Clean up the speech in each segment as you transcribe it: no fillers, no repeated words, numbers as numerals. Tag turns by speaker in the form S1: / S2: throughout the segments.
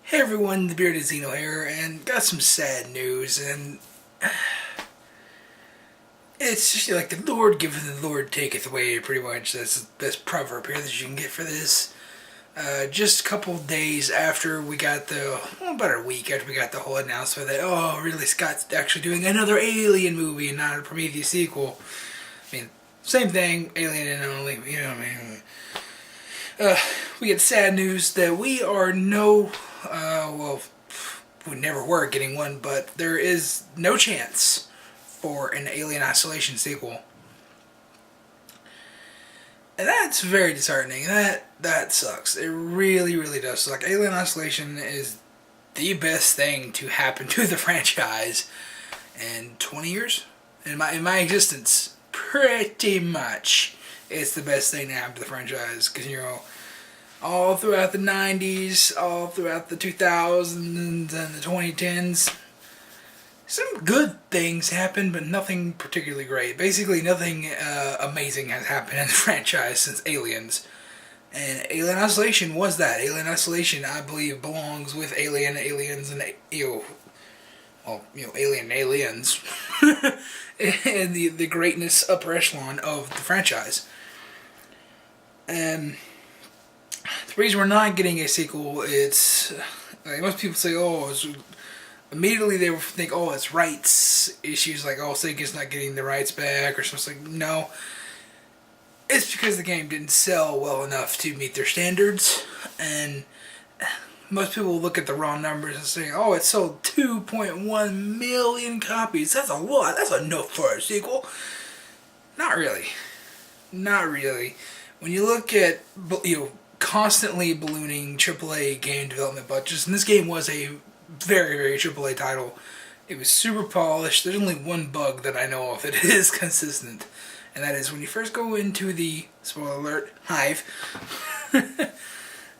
S1: Hey everyone, the Bearded Xeno here, and got some sad news, and it's just like the Lord giveth, the Lord taketh away, pretty much. That's the best proverb here that you can get for this. Just a couple days after we got about a week after we got the whole announcement that, oh, Ridley Scott's actually doing another Alien movie and not a Prometheus sequel. I mean, same thing, Alien and only, you know what I mean? We get sad news that we are we never were getting one, but there is no chance for an Alien Isolation sequel. And that's very disheartening. That sucks. It really, really does. Like, Alien Isolation is the best thing to happen to the franchise in 20 years? In my existence, pretty much. It's the best thing to happen to the franchise. Because, all throughout the 90s, all throughout the 2000s and the 2010s, some good things happened, but nothing particularly great. Basically, nothing amazing has happened in the franchise since Aliens. And Alien Isolation was that. Alien Isolation, I believe, belongs with Alien, Aliens, and Alien Aliens, and the greatness upper echelon of the franchise. And the reason we're not getting a sequel, it's like most people say, immediately they think, it's rights issues, like, Sega's not getting the rights back, or something. Like, no, it's because the game didn't sell well enough to meet their standards, and most people look at the raw numbers and say, it sold 2.1 million copies. That's a lot. That's enough for a sequel. Not really. Not really. When you look at, constantly ballooning AAA game development budgets, and this game was a very, very AAA title. It was super polished. There's only one bug that I know of that is consistent, and that is when you first go into the, spoiler alert, hive,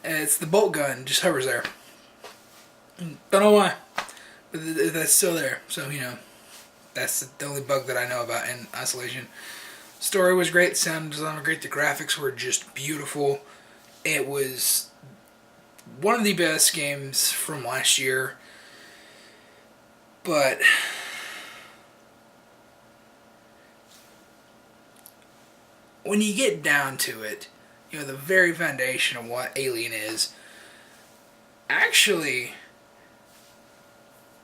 S1: it's the bolt gun just hovers there. Don't know why, but that's still there. So, that's the only bug that I know about in Isolation. Story was great, the sound design was great, the graphics were just beautiful. It was one of the best games from last year, but when you get down to it, the very foundation of what Alien is, actually,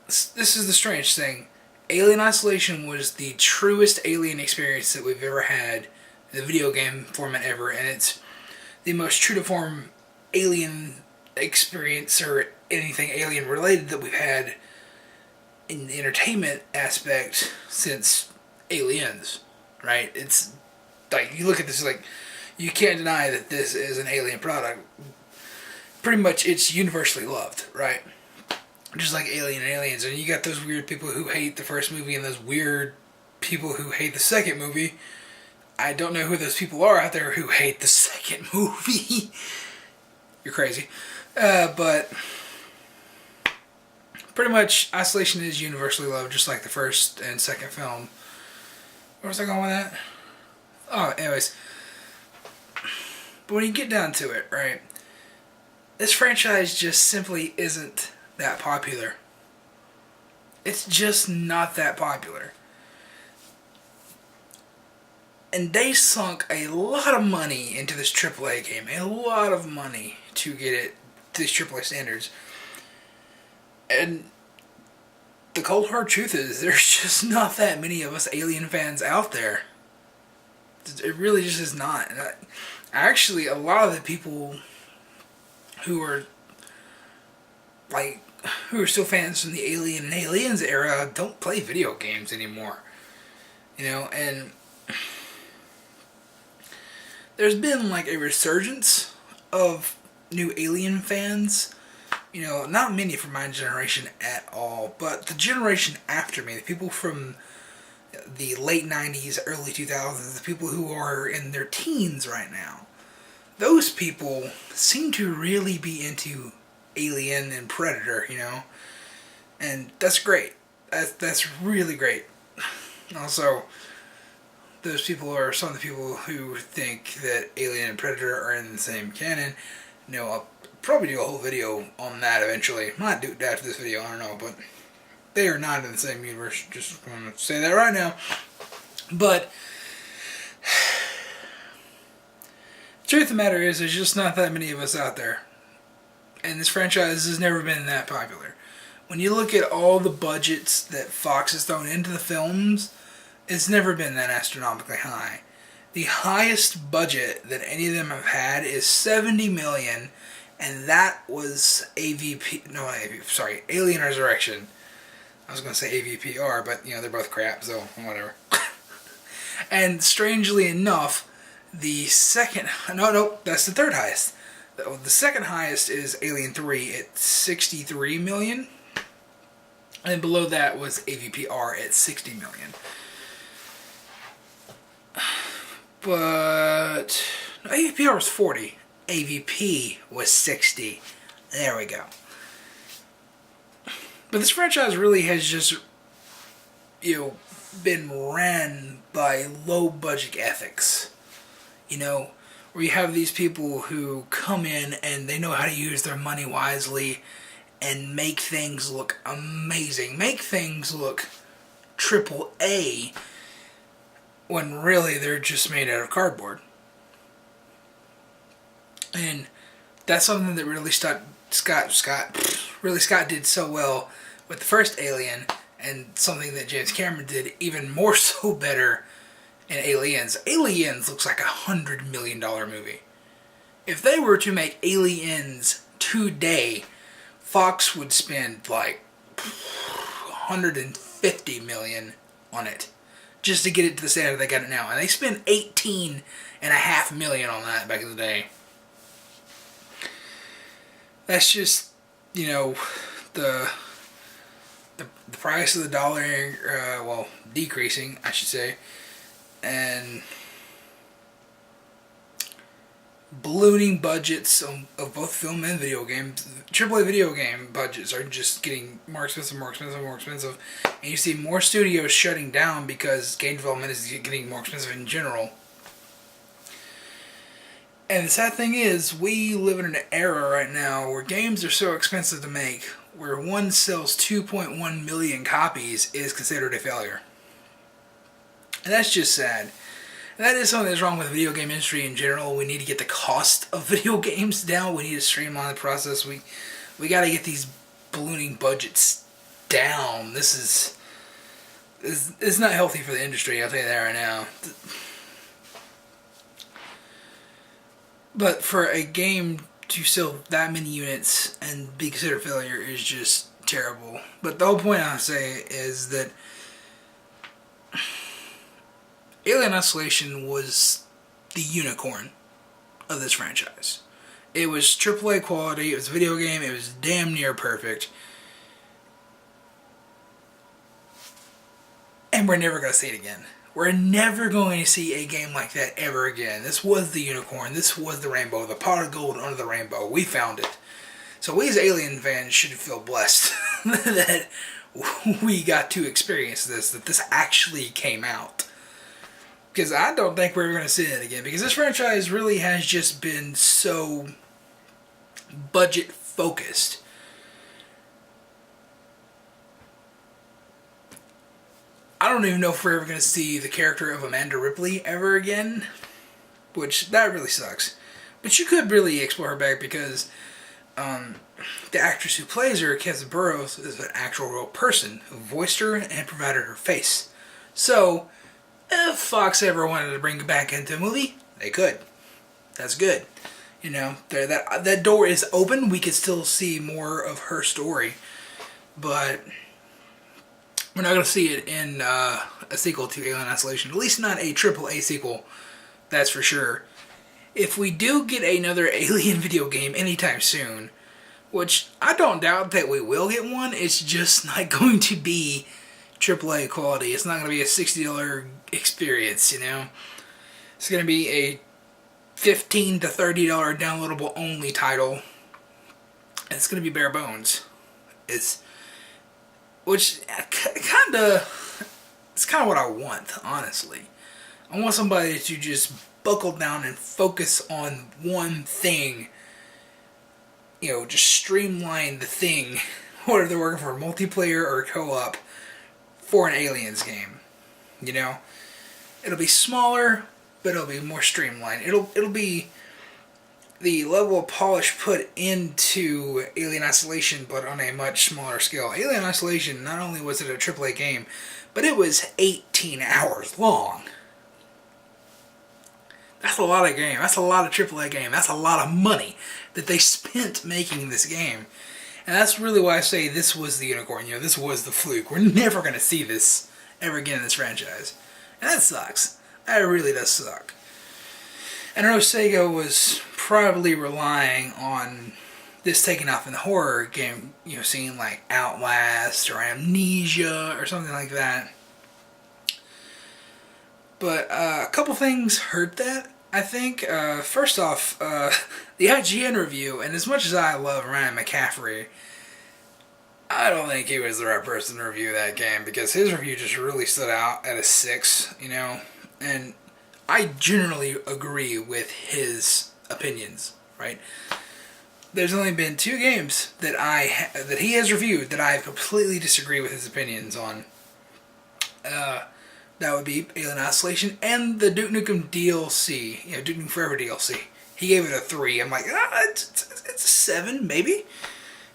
S1: this is the strange thing. Alien Isolation was the truest Alien experience that we've ever had in the video game format ever, and it's the most true to form Alien experience or anything Alien related that we've had in the entertainment aspect since Aliens, right? It's like, you look at this, like, you can't deny that this is an Alien product. Pretty much it's universally loved, right? Just like Alien and Aliens. And you got those weird people who hate the first movie and those weird people who hate the second movie. I don't know who those people are out there who hate the second movie. You're crazy. But pretty much Isolation is universally loved, just like the first and second film. Where was I going with that? Anyways. But when you get down to it, right, this franchise just simply isn't that popular. It's just not that popular. And they sunk a lot of money into this AAA game. A lot of money to get it to these AAA standards. And the cold hard truth is, there's just not that many of us Alien fans out there. It really just is not. And actually, a lot of the people who are still fans from the Alien and Aliens era don't play video games anymore. And there's been like a resurgence of new Alien fans. Not many from my generation at all, but the generation after me, the people from the late 90s, early 2000s, the people who are in their teens right now, those people seem to really be into Alien and Predator, and that's great. That's really great. Also, those people are some of the people who think that Alien and Predator are in the same canon. probably do a whole video on that eventually. Might do it after this video, I don't know, but they are not in the same universe. Just want to say that right now. But the truth of the matter is, there's just not that many of us out there. And this franchise has never been that popular. When you look at all the budgets that Fox has thrown into the films, it's never been that astronomically high. The highest budget that any of them have had is $70 million, and that was Alien Resurrection. I was going to say AVPR, but they're both crap, so whatever. And strangely enough, the second, that's the third highest. The second highest is Alien 3 at $63 million. And below that was AVPR at $60 million. But AVPR was 40. AVP was 60. There we go. But this franchise really has just, been ran by low budget ethics. Where you have these people who come in and they know how to use their money wisely and make things look amazing. Make things look triple A when really they're just made out of cardboard. And that's something that really Scott did so well with the first Alien, and something that James Cameron did even more so better in Aliens. Aliens looks like $100 million movie. If they were to make Aliens today, Fox would spend like $150 million on it just to get it to the standard they got it now. And they spent $18.5 million on that back in the day. That's just, the price of the dollar, decreasing, I should say, and ballooning budgets of both film and video games. AAA video game budgets are just getting more expensive, and you see more studios shutting down because game development is getting more expensive in general. And the sad thing is, we live in an era right now where games are so expensive to make, where one sells 2.1 million copies is considered a failure. And that's just sad. And that is something that's wrong with the video game industry in general. We need to get the cost of video games down. We need to streamline the process. We got to get these ballooning budgets down. This is not healthy for the industry, I'll tell you that right now. But for a game to sell that many units and be considered a failure is just terrible. But the whole point I say is that Alien Isolation was the unicorn of this franchise. It was AAA quality, it was a video game, it was damn near perfect. And we're never going to see it again. We're never going to see a game like that ever again. This was the unicorn. This was the rainbow. The pot of gold under the rainbow. We found it. So we as Alien fans should feel blessed that we got to experience this. That this actually came out. Because I don't think we're going to see it again. Because this franchise really has just been so budget focused. I don't even know if we're ever going to see the character of Amanda Ripley ever again, which that really sucks. But you could really explore her back because the actress who plays her, Keza Burrows, is an actual real person who voiced her and provided her face. So, if Fox ever wanted to bring her back into a movie, they could. That's good. That door is open. We could still see more of her story, but we're not going to see it in a sequel to Alien Isolation. At least not a AAA sequel, that's for sure. If we do get another Alien video game anytime soon, which I don't doubt that we will get one, it's just not going to be AAA quality. It's not going to be a $60 experience, It's going to be a $15 to $30 downloadable only title. And it's going to be bare bones. Which it's kind of what I want, honestly. I want somebody to just buckle down and focus on one thing just streamline the thing, whether they're working for multiplayer or co-op, for an Aliens game. You know, it'll be smaller, but it'll be more streamlined. It'll be the level of polish put into Alien Isolation, but on a much smaller scale. Alien Isolation, not only was it a AAA game, but it was 18 hours long. That's a lot of game. That's a lot of AAA game. That's a lot of money that they spent making this game. And that's really why I say this was the unicorn. This was the fluke. We're never going to see this ever again in this franchise. And that sucks. That really does suck. And I know Sega was probably relying on this taking off in the horror game, seeing like Outlast or Amnesia or something like that. But a couple things hurt that, I think. First off, the IGN review, and as much as I love Ryan McCaffrey, I don't think he was the right person to review that game, because his review just really stood out at a 6, and I generally agree with his opinions, right? There's only been 2 games that that he has reviewed that I completely disagree with his opinions on. That would be Alien Isolation and the Duke Nukem DLC, Duke Nukem Forever DLC. He gave it a 3. I'm like, it's a 7, maybe?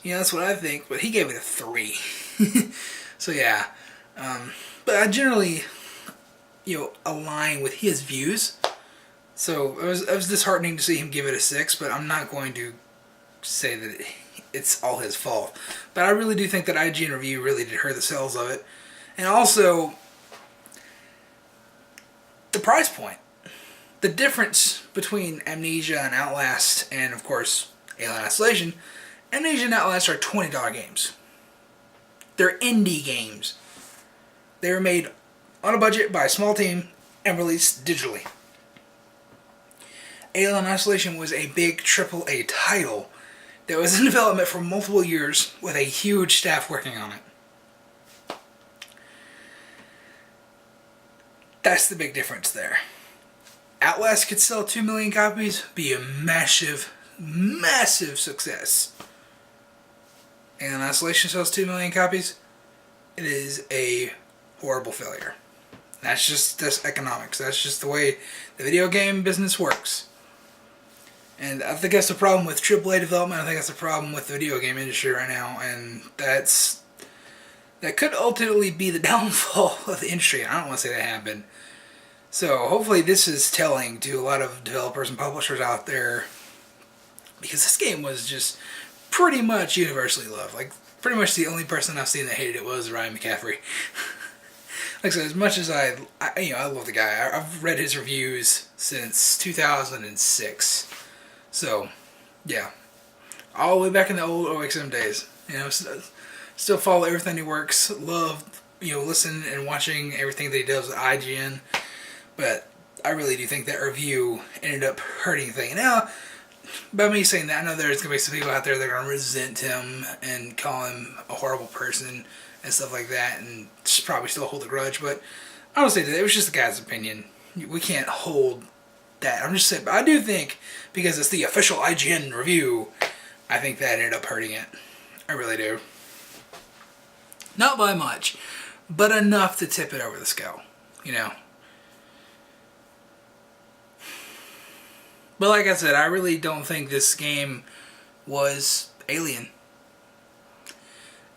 S1: That's what I think, but he gave it a 3. So yeah. But I generally, align with his views. So it was disheartening to see him give it a 6, but I'm not going to say that it's all his fault. But I really do think that IGN review really did hurt the sales of it. And also, the price point. The difference between Amnesia and Outlast, and of course, Alien Isolation, Amnesia and Outlast are $20 games. They're indie games. They were made on a budget by a small team and released digitally. Alien Isolation was a big AAA title that was in development for multiple years with a huge staff working on it. That's the big difference there. Outlast could sell 2 million copies, be a massive, massive success. Alien Isolation sells 2 million copies, it is a horrible failure. That's economics. That's just the way the video game business works. And I think that's the problem with AAA development. I think that's the problem with the video game industry right now. And that could ultimately be the downfall of the industry. I don't want to say that happened. So hopefully this is telling to a lot of developers and publishers out there, because this game was just pretty much universally loved. Like, pretty much the only person I've seen that hated it was Ryan McCaffrey. Like I said, as much as I love the guy. I've read his reviews since 2006. So, yeah. All the way back in the old OXM days. Still follow everything he works. Love, listen and watching everything that he does with IGN. But I really do think that review ended up hurting the thing. Now, by me saying that, I know there's going to be some people out there that are going to resent him and call him a horrible person and stuff like that, and probably still hold a grudge. But I don't say that. It was just the guy's opinion. We can't hold that. I'm just saying. But I do think, because it's the official IGN review, I think that ended up hurting it. I really do. Not by much, but enough to tip it over the scale. But like I said, I really don't think this game was Alien.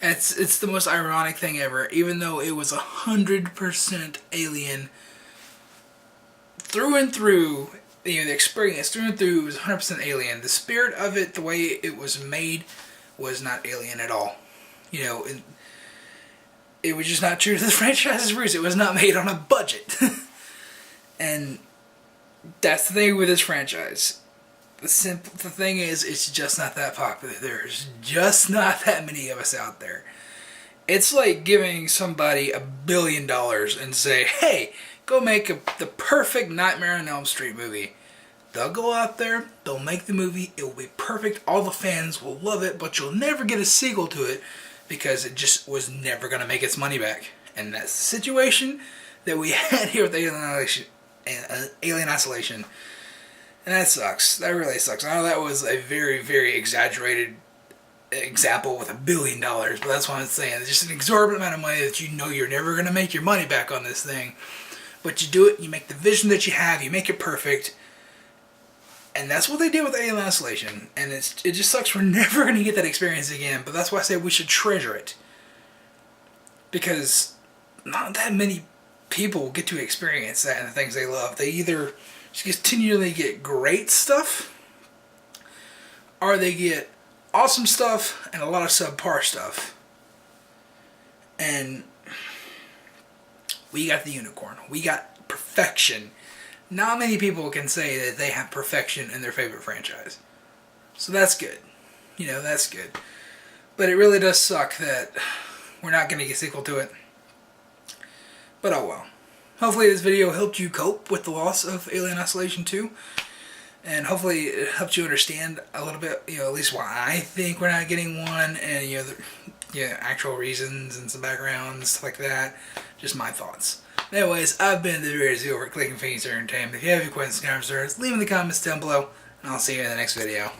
S1: It's the most ironic thing ever. Even though it was 100% Alien through and through, the experience through and through was 100% Alien. The spirit of it, the way it was made, was not Alien at all. It was just not true to the franchise's roots. It was not made on a budget. And that's the thing with this franchise. The thing is, it's just not that popular. There's just not that many of us out there. It's like giving somebody $1 billion and say, hey, go make the perfect Nightmare on Elm Street movie. They'll go out there, they'll make the movie, it will be perfect, all the fans will love it, but you'll never get a sequel to it because it just was never going to make its money back. And that's the situation that we had here with Alien Isolation. And that sucks. That really sucks. I know that was a very, very exaggerated example with $1 billion, but that's what I'm saying. It's just an exorbitant amount of money that you know you're never going to make your money back on this thing. But you do it, you make the vision that you have, you make it perfect. And that's what they did with Alien Isolation. And it just sucks we're never going to get that experience again. But that's why I say we should treasure it. Because not that many people get to experience that and the things they love. They either just continually get great stuff, or they get awesome stuff and a lot of subpar stuff. And we got the unicorn. We got perfection. Not many people can say that they have perfection in their favorite franchise. So that's good. You know, that's good. But it really does suck that we're not going to get a sequel to it. But oh well. Hopefully this video helped you cope with the loss of Alien Isolation 2. And hopefully it helped you understand a little bit, you know, at least why I think we're not getting one. And, you know, actual reasons and some background, stuff like that. Just my thoughts. Anyways, I've been the Bearded Seal over at Clicking Fiends Entertainment. If you have any questions or concerns, leave in the comments down below. And I'll see you in the next video.